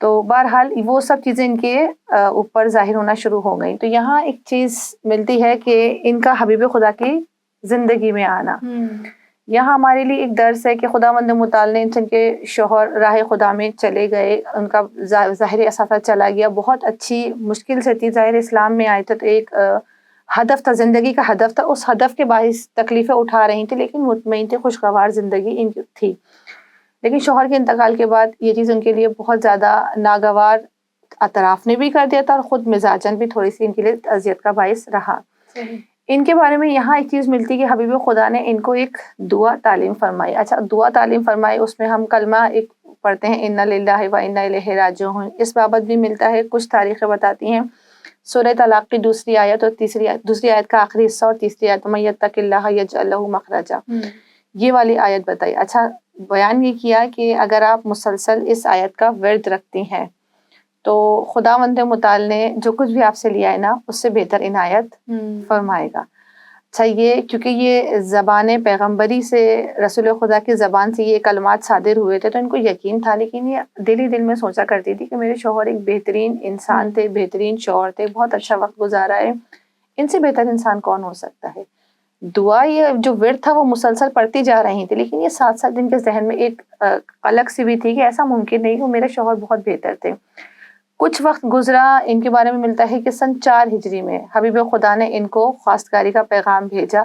تو بہرحال وہ سب چیزیں ان کے اوپر ظاہر ہونا شروع ہو گئیں. تو یہاں ایک چیز ملتی ہے کہ ان کا حبیب خدا کی زندگی میں آنا. یہاں ہمارے لیے ایک درس ہے کہ خداوند متعال نے ان کے شوہر راہ خدا میں چلے گئے, ان کا ظاہر اثاثہ چلا گیا, بہت اچھی مشکل سے تھی, ظاہر اسلام میں آئے تھے تو ایک ہدف تھا, زندگی کا ہدف تھا, اس ہدف کے باعث تکلیفیں اٹھا رہی تھیں لیکن مطمئن تھے, خوشگوار زندگی ان کی تھی. لیکن شوہر کے انتقال کے بعد یہ چیز ان کے لیے بہت زیادہ ناگوار اطراف نے بھی کر دیا تھا اور خود مزاجن بھی تھوڑی سی ان کے لیے اذیت کا باعث رہا. ان کے بارے میں یہاں ایک چیز ملتی کہ حبیب خدا نے ان کو ایک دعا تعلیم فرمائی. اچھا, دعا تعلیم فرمائی, اس میں ہم کلمہ ایک پڑھتے ہیں انا للہ و انا الیہ راجعون. اس بابت بھی ملتا ہے, کچھ تاریخیں بتاتی ہیں سورہ طلاق کی دوسری آیت اور دوسری آیت کا آخری حصہ اور تیسری آیت من یتق اللہ یجعل لہ مخرجا, یہ والی آیت بتائی. اچھا, بیان یہ کیا کہ اگر آپ مسلسل اس آیت کا ورد رکھتی ہیں تو خداوند متعال نے جو کچھ بھی آپ سے لیا ہے نا اس سے بہتر عنایت فرمائے گا. اچھا, یہ کیونکہ یہ زبان پیغمبری سے, رسول خدا کی زبان سے یہ کلمات صادر ہوئے تھے تو ان کو یقین تھا, لیکن یہ دل ہی دل میں سوچا کرتی تھی کہ میرے شوہر ایک بہترین انسان تھے, بہترین شوہر تھے, بہت اچھا وقت گزارا ہے, ان سے بہتر انسان کون ہو سکتا ہے. دعا یہ جو ورد تھا وہ مسلسل پڑھتی جا رہی تھی, لیکن یہ ساتھ ساتھ ان کے ذہن میں ایک الگ سی بھی تھی کہ ایسا ممکن نہیں, وہ میرے شوہر بہت بہتر تھے. کچھ وقت گزرا, ان کے بارے میں ملتا ہے کہ سن 4 ہجری میں حبیب خدا نے ان کو خواستگاری کا پیغام بھیجا.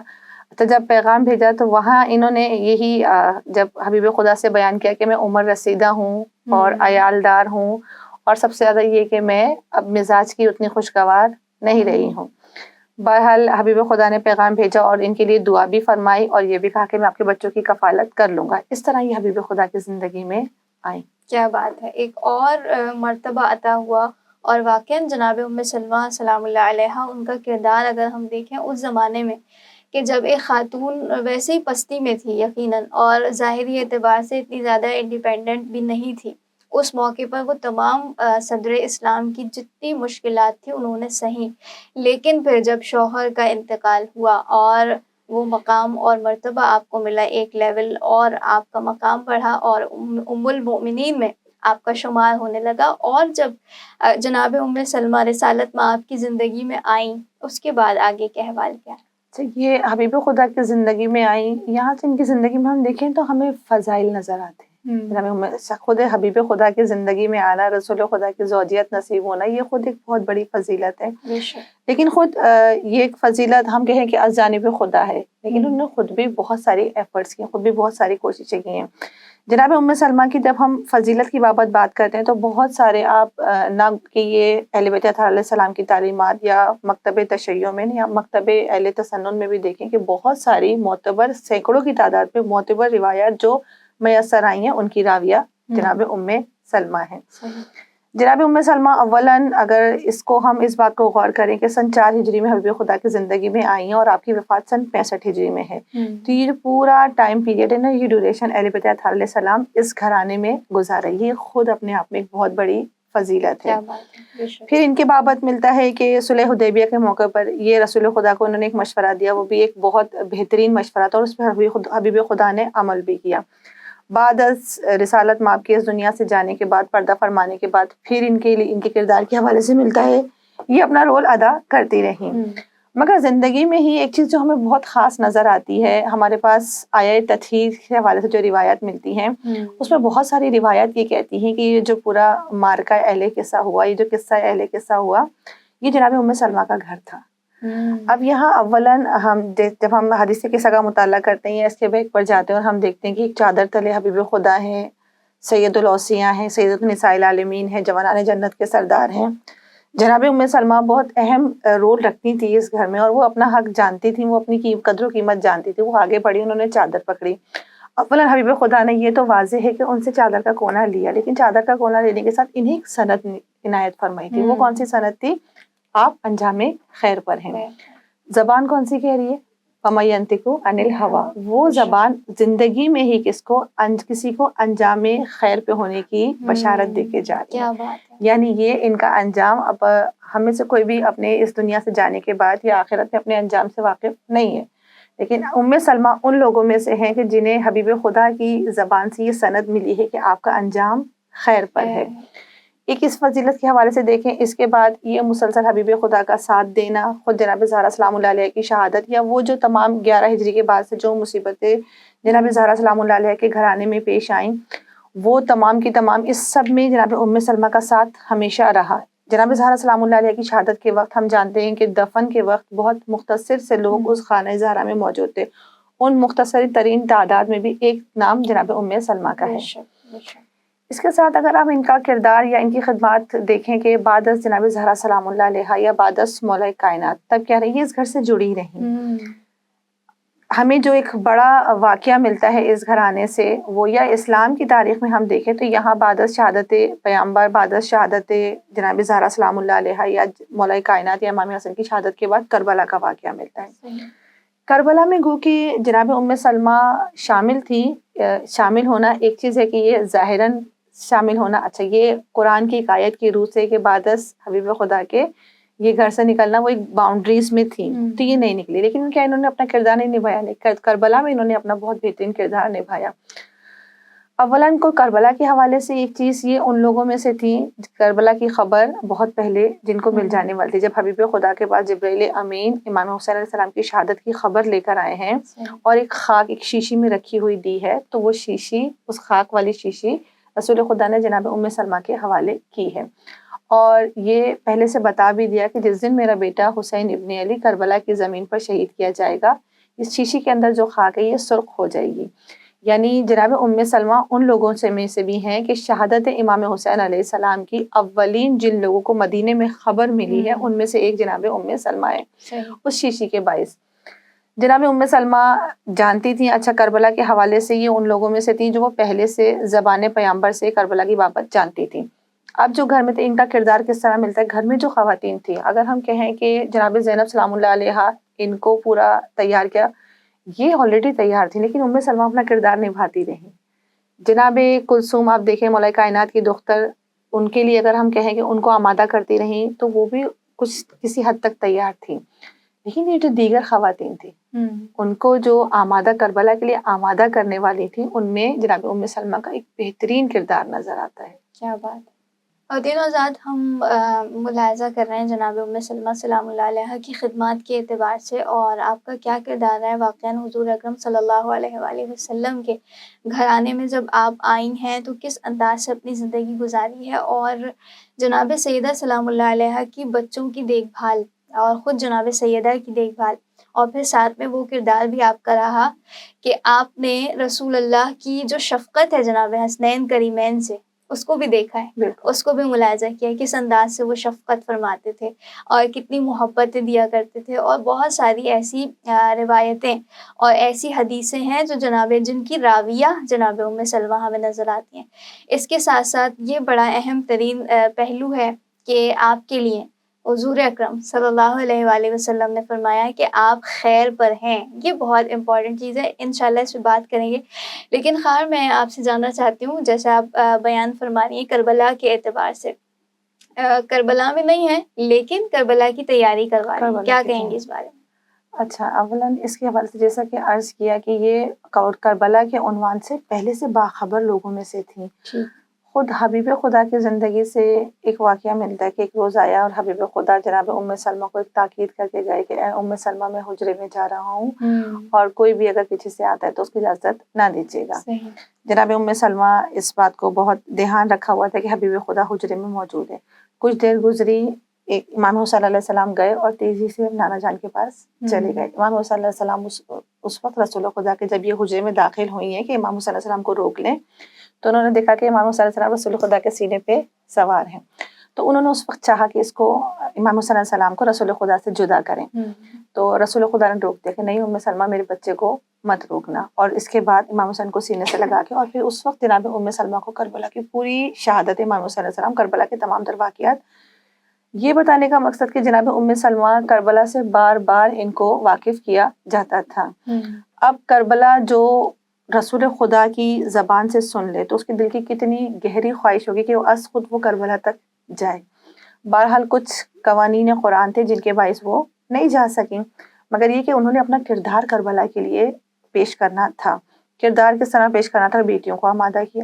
تو جب پیغام بھیجا تو وہاں انہوں نے یہی جب حبیب خدا سے بیان کیا کہ میں عمر رسیدہ ہوں اور عیالدار ہوں, اور سب سے زیادہ یہ کہ میں اب مزاج کی اتنی خوشگوار نہیں رہی ہوں. بہرحال حبیب خدا نے پیغام بھیجا اور ان کے لیے دعا بھی فرمائی اور یہ بھی کہا کہ میں آپ کے بچوں کی کفالت کر لوں گا. اس طرح یہ حبیب خدا کی زندگی میں آئیں. کیا بات ہے, ایک اور مرتبہ عطا ہوا. اور واقعاً جناب ام سلمہ سلام اللہ علیہا, ان کا کردار اگر ہم دیکھیں اس زمانے میں کہ جب ایک خاتون ویسے ہی پستی میں تھی یقیناً, اور ظاہری اعتبار سے اتنی زیادہ انڈیپینڈنٹ بھی نہیں تھی, اس موقع پر وہ تمام صدر اسلام کی جتنی مشکلات تھی انہوں نے سہیں. لیکن پھر جب شوہر کا انتقال ہوا اور وہ مقام اور مرتبہ آپ کو ملا, ایک لیول اور آپ کا مقام بڑھا اور ام المؤمنین میں آپ کا شمار ہونے لگا. اور جب جناب ام سلمہ رسالت میں آپ کی زندگی میں آئیں, اس کے بعد آگے کے احوال کیا؟ یہ حبیب خدا کی زندگی میں آئیں, یہاں سے ان کی زندگی میں ہم دیکھیں تو ہمیں فضائل نظر آتے ہیں. خود حبیب خدا کی زندگی میں آنا, رسول خدا کی زوجیت نصیب ہونا, یہ خود ایک بہت بڑی فضیلت ہے. لیکن خود یہ ایک فضیلت ہم کہیں کہ از جانب خدا ہے, لیکن انہوں نے خود بھی بہت ساری ایفرٹس کی, خود بھی بہت ساری کوششیں کی ہیں. جناب ام سلمہ کی جب ہم فضیلت کی بات کرتے ہیں تو بہت سارے آپ نہ کہ یہ اہل بیت اطہار علیہ السلام کی تعلیمات یا مکتب تشیع میں یا مکتب اہل تسنن میں بھی دیکھیں کہ بہت ساری معتبر, سینکڑوں کی تعداد میں معتبر روایات جو میسر آئی ہیں ان کی راویہ جناب ام سلمہ ہیں. جناب ام سلمہ اولاً اگر اس کو ہم اس بات کو غور کریں کہ سن 4 ہجری میں حبیب خدا کی زندگی میں آئی ہیں اور آپ کی وفات سن 65 ہجری میں ہے, تو یہ پورا ٹائم پیریڈ ہے نا, یہ ڈیوریشن اہل بیت اطہار علیہ السلام اس گھرانے میں گزارا, یہ خود اپنے آپ میں ایک بہت بڑی فضیلت ہے. پھر ان کے بابت ملتا ہے کہ صلح حدیبیہ کے موقع پر یہ رسول خدا کو انہوں نے ایک مشورہ دیا, وہ بھی ایک بہت بہترین مشورہ تھا اور اس پر حبیب خدا نے عمل بھی کیا. بعد از رسالت مآب کے اس دنیا سے جانے کے بعد, پردہ فرمانے کے بعد, پھر ان کے کردار کے حوالے سے ملتا ہے یہ اپنا رول ادا کرتی رہیں. مگر زندگی میں ہی ایک چیز جو ہمیں بہت خاص نظر آتی ہے, ہمارے پاس آیہ تطہیر کے حوالے سے جو روایات ملتی ہیں اس میں بہت ساری روایات یہ کہتی ہیں کہ یہ جو پورا مارکہ اہل قصہ ہوا, یہ جو قصہ اہل قصہ ہوا, یہ جناب ام سلمہ کا گھر تھا. اب یہاں اولاً جب ہم حدیث قصہ کا مطالعہ کرتے ہیں, اس کے بیک پر جاتے ہیں اور ہم دیکھتے ہیں کہ ایک چادر تلے حبیب خدا ہیں, سید الاوصیاء ہیں, سید النساء العالمین ہیں, جوانان جنت کے سردار ہیں. جناب ام سلمہ بہت اہم رول رکھتی تھی اس گھر میں, اور وہ اپنا حق جانتی تھیں, وہ اپنی قدر و قیمت جانتی تھی. وہ آگے بڑھی, انہوں نے چادر پکڑی. اولاً حبیب خدا نے یہ تو واضح ہے کہ ان سے چادر کا کونا لیا, لیکن چادر کا کونا لینے کے ساتھ انہیں ایک سند عنایت فرمائی تھی. وہ کون سی سند تھی؟ آپ انجام خیر پر ہیں. زبان کون سی کہہ رہی ہے؟ وَمَا يَنْطِقُ عَنِ الْهَوَىٰ. وہ زبان زندگی میں ہی کسی کو انجام خیر پہ ہونے کی بشارت دے کے جا رہی ہے. یعنی یہ ان کا انجام, اب ہمیں سے کوئی بھی اپنے اس دنیا سے جانے کے بعد یا آخرت میں اپنے انجام سے واقف نہیں ہے, لیکن ام سلمہ ان لوگوں میں سے ہیں کہ جنہیں حبیب خدا کی زبان سے یہ سند ملی ہے کہ آپ کا انجام خیر پر ہے. ایک اس فضیلت کے حوالے سے دیکھیں، اس کے بعد یہ مسلسل حبیب خدا کا ساتھ دینا، خود جناب زہرا سلام اللہ علیہ کی شہادت، یا وہ جو تمام 11 ہجری کے بعد سے جو مصیبتیں جناب زہرا سلام اللہ علیہ کے گھرانے میں پیش آئیں، وہ تمام کی تمام اس سب میں جناب ام سلمہ کا ساتھ ہمیشہ رہا۔ جناب زہرا سلام اللہ علیہ کی شہادت کے وقت ہم جانتے ہیں کہ دفن کے وقت بہت مختصر سے لوگ اس خانہ زہرا میں موجود تھے، ان مختصر ترین تعداد میں بھی ایک نام جناب ام سلمہ کا ہے۔ اس کے ساتھ اگر آپ ان کا کردار یا ان کی خدمات دیکھیں کہ بعد از جناب زہرا سلام اللہ علیہ یا بعد از مولا کائنات، تب کیا رہی، اس گھر سے جڑی رہیں۔ ہمیں جو ایک بڑا واقعہ ملتا ہے اس گھرانے سے، وہ یا اسلام کی تاریخ میں ہم دیکھیں تو یہاں بعد از شہادت پیغمبر، بعد از شہادت جناب زہرا سلام اللہ علیہ یا مولا کائنات یا امام حسن کی شہادت کے بعد کربلا کا واقعہ ملتا ہے۔ کربلا میں گو کہ جناب ام سلمہ شامل تھی۔ شامل ہونا ایک چیز ہے کہ یہ ظاہراً شامل ہونا، اچھا یہ قرآن کی ایک آیت کی روح سے کہ بعد از حبیب خدا کے یہ گھر سے نکلنا وہ ایک باؤنڈریز میں تھی، تو یہ نہیں نکلی، لیکن کیا انہوں نے اپنا کردار نہیں نبھایا؟ نہیں، کربلا میں انہوں نے اپنا بہت بہترین کردار نبھایا۔ اولاً کو کربلا کے حوالے سے ایک چیز یہ ان لوگوں میں سے تھی، کربلا کی خبر بہت پہلے جن کو مل جانے والی تھی، جب حبیب خدا کے پاس جبرائیل امین امام حسین علیہ السلام کی شہادت کی خبر لے کر آئے ہیں اور ایک خاک ایک شیشی میں رکھی ہوئی دی ہے، تو وہ شیشی، اس خاک والی شیشی رسول خدا نے جناب ام سلمہ کے حوالے کی ہے، اور یہ پہلے سے بتا بھی دیا کہ جس دن میرا بیٹا حسین ابن علی کربلا کی زمین پر شہید کیا جائے گا، اس شیشی کے اندر جو خاک ہے یہ سرخ ہو جائے گی۔ یعنی جناب ام سلمہ ان لوگوں سے بھی ہیں کہ شہادت امام حسین علیہ السلام کی اولین جن لوگوں کو مدینے میں خبر ملی ہے ان میں سے ایک جناب ام سلمہ ہے، اس شیشی کے باعث۔ جناب ام سلمہ جانتی تھیں، اچھا کربلا کے حوالے سے یہ ان لوگوں میں سے تھیں جو وہ پہلے سے زبان پیغمبر سے کربلا کی بابت جانتی تھیں۔ اب جو گھر میں تھے، ان کا کردار کس طرح ملتا ہے؟ گھر میں جو خواتین تھیں، اگر ہم کہیں کہ جناب زینب سلام اللہ علیہ ان کو پورا تیار کیا، یہ آلریڈی تیار تھی، لیکن ام سلمہ اپنا کردار نبھاتی رہیں۔ جناب کلثوم آپ دیکھیں مولا کائنات کی دختر، ان کے لیے اگر ہم کہیں کہ ان کو آمادہ کرتی رہیں تو وہ بھی کچھ کسی حد تک تیار تھیں، لیکن یہ جو دیگر خواتین تھیں ان کو جو آمادہ کربلا کے لیے آمادہ کرنے والی تھیں، ان میں جناب ام سلمہ کا ایک بہترین کردار نظر آتا ہے۔ کیا بات! اور دین آزاد ہم ملاحظہ کر رہے ہیں جناب ام سلمہ سلام اللہ علیہ کی خدمات کے اعتبار سے، اور آپ کا کیا کردار ہے واقعاً حضور اکرم صلی اللہ علیہ وآلہ وسلم کے گھرانے میں جب آپ آئی ہیں تو کس انداز سے اپنی زندگی گزاری ہے، اور جناب سیدہ سلام اللہ علیہ کی بچوں کی دیکھ بھال اور خود جناب سیدہ کی دیکھ بھال، اور پھر ساتھ میں وہ کردار بھی آپ کا رہا کہ آپ نے رسول اللہ کی جو شفقت ہے جناب حسنین کریمین سے، اس کو بھی دیکھا ہے، اس کو بھی ملاحظہ کیا ہے کس انداز سے وہ شفقت فرماتے تھے اور کتنی محبتیں دیا کرتے تھے، اور بہت ساری ایسی روایتیں اور ایسی حدیثیں ہیں جو جن کی راویہ جناب ام سلمہ ہمیں نظر آتی ہیں۔ اس کے ساتھ ساتھ یہ بڑا اہم ترین پہلو ہے کہ آپ کے لیے حضور اکرم صلی اللہ علیہ وآلہ وسلم نے فرمایا کہ آپ خیر پر ہیں، یہ بہت امپورٹنٹ چیز ہے، انشاءاللہ اس پہ بات کریں گے۔ لیکن خیر میں آپ سے جاننا چاہتی ہوں، جیسے آپ بیان فرما رہی ہیں کربلا کے اعتبار سے، کربلا میں نہیں ہے لیکن کربلا کی تیاری کروا رہی ہیں، کیا کہیں گے اس بارے میں؟ اچھا، اولاً اس کے حوالے سے جیسا کہ عرض کیا کہ یہ کربلا کے عنوان سے پہلے سے باخبر لوگوں میں سے تھیں۔ خود حبیب خدا کی زندگی سے ایک واقعہ ملتا ہے کہ ایک روز آیا اور حبیب خدا جناب ام سلمہ کو ایک تاکید کر کے گئے کہ اے ام سلمہ میں حجرے میں جا رہا ہوں اور کوئی بھی اگر پیچھے سے آتا ہے تو اس کی اجازت نہ دیجیے گا۔ جناب ام سلمہ اس بات کو بہت دھیان رکھا ہوا تھا کہ حبیب خدا حجرے میں موجود ہے۔ کچھ دیر گزری، ایک امام حسین علیہ السلام گئے اور تیزی سے نانا جان کے پاس چلے گئے۔ امام حسین علیہ السلام اس وقت رسول خدا کے جب یہ حجرے میں داخل ہوئی ہیں کہ امام حسین علیہ السلام کو روک لیں، تو انہوں نے دیکھا کہ امام حسین علیہ السلام رسول خدا کے سینے پہ سوار ہیں، تو انہوں نے اس وقت چاہا کہ اس کو امام حسین علیہ السلام کو رسول خدا سے جدا کریں، تو رسول خدا نے روک دیا کہ نہیں ام سلمہ میرے بچے کو مت روکنا، اور اس کے بعد امام حسین کو سینے سے لگا کے، اور پھر اس وقت جناب ام سلمہ کو کربلا کی پوری شہادت امام حسین علیہ السلام، کربلا کے تمام در واقعات، یہ بتانے کا مقصد کہ جناب ام سلمہ کربلا سے بار بار ان کو واقف کیا جاتا تھا۔ اب کربلا جو رسول خدا کی زبان سے سن لے تو اس کے دل کی کتنی گہری خواہش ہوگی کہ وہ از خود وہ کربلا تک جائے۔ بہرحال کچھ قوانین قرآن تھے جن کے باعث وہ نہیں جا سکیں، مگر یہ کہ انہوں نے اپنا کردار کربلا کے لیے پیش کرنا تھا۔ کردار کس طرح پیش کرنا تھا؟ بیٹیوں کو آمادہ کیا،